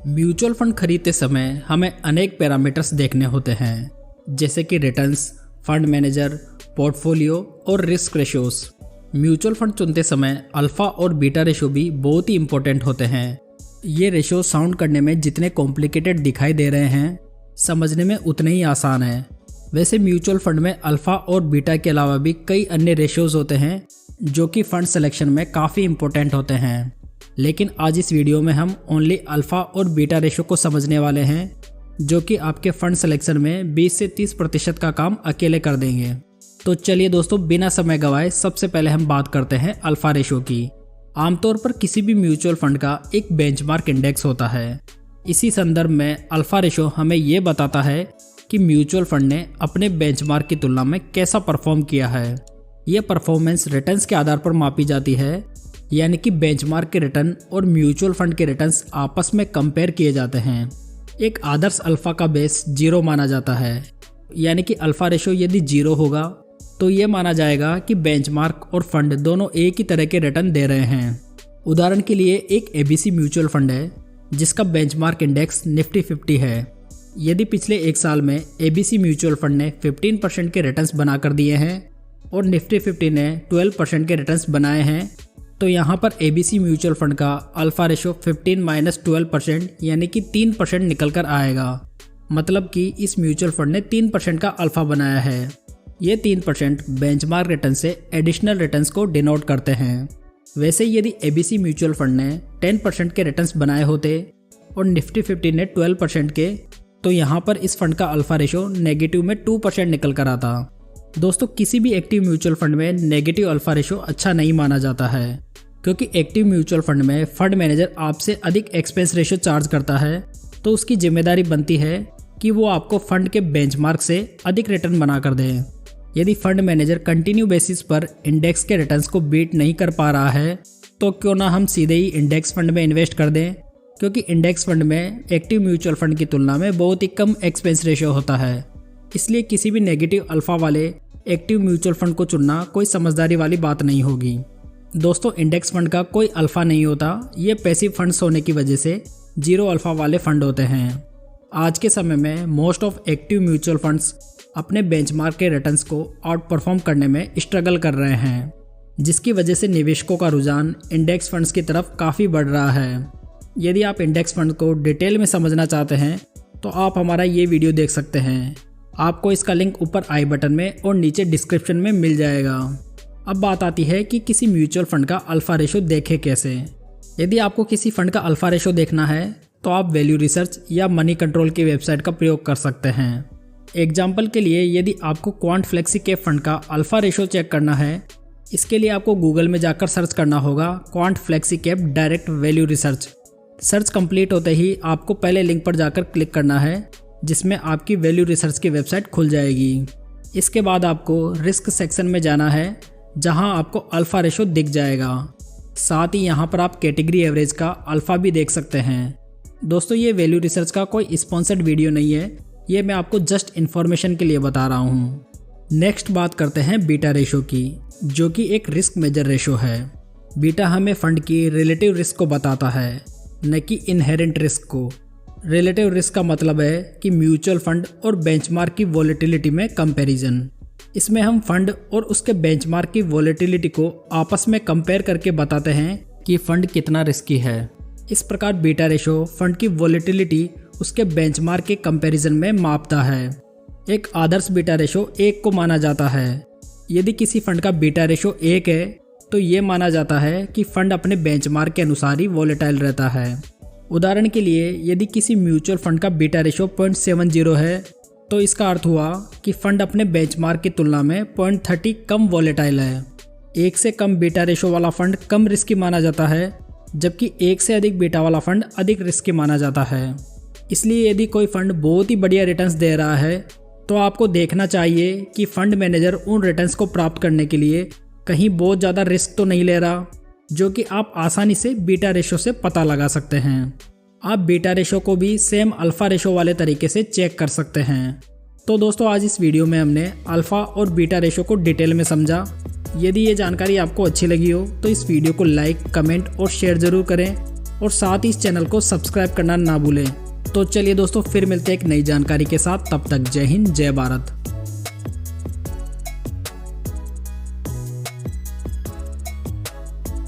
Mutual fund खरीदते समय हमें अनेक पैरामीटर्स देखने होते हैं, जैसे कि रिटर्न्स, फंड मैनेजर, पोर्टफोलियो और रिस्क रेशियोज। म्यूचुअल फंड चुनते समय अल्फा और बीटा रेशियो भी बहुत ही इंपॉर्टेंट होते हैं। ये रेशियो साउंड करने में जितने कॉम्प्लिकेटेड दिखाई दे रहे हैं, समझने में उतने ही आसान है। वैसे म्यूचुअल फंड में अल्फा और बीटा के अलावा भी कई अन्य रेशियोज होते हैं जो कि फंड सिलेक्शन में काफ़ी इंपॉर्टेंट होते हैं, लेकिन आज इस वीडियो में हम ओनली अल्फा और बीटा रेशियो को समझने वाले हैं, जो कि आपके फंड सिलेक्शन में 20 से 30% का काम अकेले कर देंगे। तो चलिए दोस्तों, बिना समय गवाए सबसे पहले हम बात करते हैं अल्फा रेशियो की। आमतौर पर किसी भी म्यूचुअल फंड का एक बेंचमार्क इंडेक्स होता है। इसी संदर्भ में अल्फा रेशियो हमें ये बताता है कि म्यूचुअल फंड ने अपने बेंचमार्क की तुलना में कैसा परफॉर्म किया है। यह परफॉर्मेंस रिटर्न्स के आधार पर मापी जाती है, यानी कि बेंचमार्क के रिटर्न और म्यूचुअल फंड के रिटर्न्स आपस में कंपेयर किए जाते हैं। एक आदर्श अल्फा का बेस 0 माना जाता है, यानी कि अल्फा रेशियो यदि 0 होगा तो ये माना जाएगा कि बेंचमार्क और फंड दोनों एक ही तरह के रिटर्न दे रहे हैं। उदाहरण के लिए एक एबीसी म्यूचुअल फंड है जिसका बेंचमार्क इंडेक्स निफ्टी 50 है। यदि पिछले एक साल में एबीसी म्यूचुअल फंड ने 15% के रिटर्न्स बनाकर दिए हैं और निफ्टी 50 ने 12% के रिटर्न्स बनाए हैं, तो यहाँ पर एबीसी म्यूचुअल फंड का अल्फा रेशियो 15 - 12% यानी कि 3% निकल कर आएगा। मतलब कि इस म्यूचुअल फंड ने 3% का अल्फा बनाया है। ये 3% बेंचमार्क रिटर्न से एडिशनल रिटर्न्स को डिनोट करते हैं। वैसे यदि एबीसी म्यूचुअल फंड ने 10% के रिटर्न्स बनाए होते और निफ्टी 50 ने 12% के, तो यहाँ पर इस फंड का अल्फा रेशियो नेगेटिव में 2% निकल कर आता। दोस्तों, किसी भी एक्टिव म्यूचुअल फंड में नेगेटिव अल्फा रेशियो अच्छा नहीं माना जाता है, क्योंकि एक्टिव म्यूचुअल फंड में फंड मैनेजर आपसे अधिक एक्सपेंस रेशियो चार्ज करता है, तो उसकी जिम्मेदारी बनती है कि वो आपको फंड के बेंचमार्क से अधिक रिटर्न बना कर दे। यदि फंड मैनेजर कंटिन्यू बेसिस पर इंडेक्स के रिटर्न्स को बीट नहीं कर पा रहा है, तो क्यों ना हम सीधे ही इंडेक्स फंड में इन्वेस्ट कर दें, क्योंकि इंडेक्स फंड में एक्टिव म्यूचुअल फंड की तुलना में बहुत ही कम एक्सपेंस रेशियो होता है। इसलिए किसी भी नेगेटिव अल्फा वाले एक्टिव म्यूचुअल फंड को चुनना कोई समझदारी वाली बात नहीं होगी। दोस्तों, इंडेक्स फंड का कोई अल्फा नहीं होता। ये पैसिव फंड्स होने की वजह से 0 अल्फा वाले फंड होते हैं। आज के समय में most of active mutual funds अपने बेंचमार्क के रिटर्न्स को आउट परफॉर्म करने में स्ट्रगल कर रहे हैं, जिसकी वजह से निवेशकों का रुझान इंडेक्स फंड्स की तरफ काफ़ी बढ़ रहा है। यदि आप इंडेक्स फंड को डिटेल में समझना चाहते हैं तो आप हमारा ये वीडियो देख सकते हैं। आपको इसका लिंक ऊपर आई बटन में और नीचे डिस्क्रिप्शन में मिल जाएगा। अब बात आती है कि किसी म्यूचुअल फंड का अल्फा रेशियो देखें कैसे। यदि आपको किसी फंड का अल्फा रेशियो देखना है तो आप वैल्यू रिसर्च या मनी कंट्रोल की वेबसाइट का प्रयोग कर सकते हैं। एग्जाम्पल के लिए, यदि आपको क्वांट फ्लेक्सी कैप फंड का अल्फा रेशियो चेक करना है, इसके लिए आपको गूगल में जाकर सर्च करना होगा quant flexi cap direct value research. Search complete होते ही आपको पहले लिंक पर जाकर क्लिक करना है, जिसमें आपकी वैल्यू रिसर्च की वेबसाइट खुल जाएगी। इसके बाद आपको रिस्क सेक्शन में जाना है, जहां आपको अल्फा रेशियो दिख जाएगा। साथ ही यहां पर आप कैटेगरी एवरेज का अल्फा भी देख सकते हैं। दोस्तों, ये वैल्यू रिसर्च का कोई स्पॉन्सर्ड वीडियो नहीं है, ये मैं आपको जस्ट इन्फॉर्मेशन के लिए बता रहा हूँ। नेक्स्ट बात करते हैं बीटा रेशियो की, जो कि एक रिस्क मेजर रेशियो है। बीटा हमें फंड की रिलेटिव रिस्क को बताता है, न कि इनहेरेंट रिस्क को। रिलेटिव रिस्क का मतलब है कि म्यूचुअल फंड और बेंचमार्क की वॉलेटिलिटी में कंपैरिजन। इसमें हम फंड और उसके बेंचमार्क की वॉलेटिलिटी को आपस में कंपेयर करके बताते हैं कि फंड कितना रिस्की है। इस प्रकार बीटा रेशियो फंड की वॉलेटिलिटी उसके बेंचमार्क के कंपैरिजन में मापता है। एक आदर्श बीटा रेशियो 1 को माना जाता है। यदि किसी फंड का बीटा रेशियो 1 है तो ये माना जाता है कि फंड अपने बेंचमार्क के अनुसार ही वॉलेटाइल रहता है। उदाहरण के लिए, यदि किसी म्यूचुअल फंड का बीटा रेशियो 0.70 है, तो इसका अर्थ हुआ कि फंड अपने बेंचमार्क की तुलना में 0.30 कम वॉलेटाइल है। 1 से कम बीटा रेशियो वाला फंड कम रिस्की माना जाता है, जबकि 1 से अधिक बीटा वाला फंड अधिक रिस्की माना जाता है। इसलिए यदि कोई फंड बहुत ही बढ़िया रिटर्न्स दे रहा है, तो आपको देखना चाहिए कि फंड मैनेजर उन रिटर्न्स को प्राप्त करने के लिए कहीं बहुत ज़्यादा रिस्क तो नहीं ले रहा, जो कि आप आसानी से बीटा रेशियो से पता लगा सकते हैं। आप बीटा रेशियो को भी सेम अल्फा रेशियो वाले तरीके से चेक कर सकते हैं। तो दोस्तों, आज इस वीडियो में हमने अल्फा और बीटा रेशियो को डिटेल में समझा। यदि ये जानकारी आपको अच्छी लगी हो तो इस वीडियो को लाइक, कमेंट और शेयर ज़रूर करें और साथ ही इस चैनल को सब्सक्राइब करना ना भूलें। तो चलिए दोस्तों, फिर मिलते हैं एक नई जानकारी के साथ। तब तक जय हिंद, जय भारत।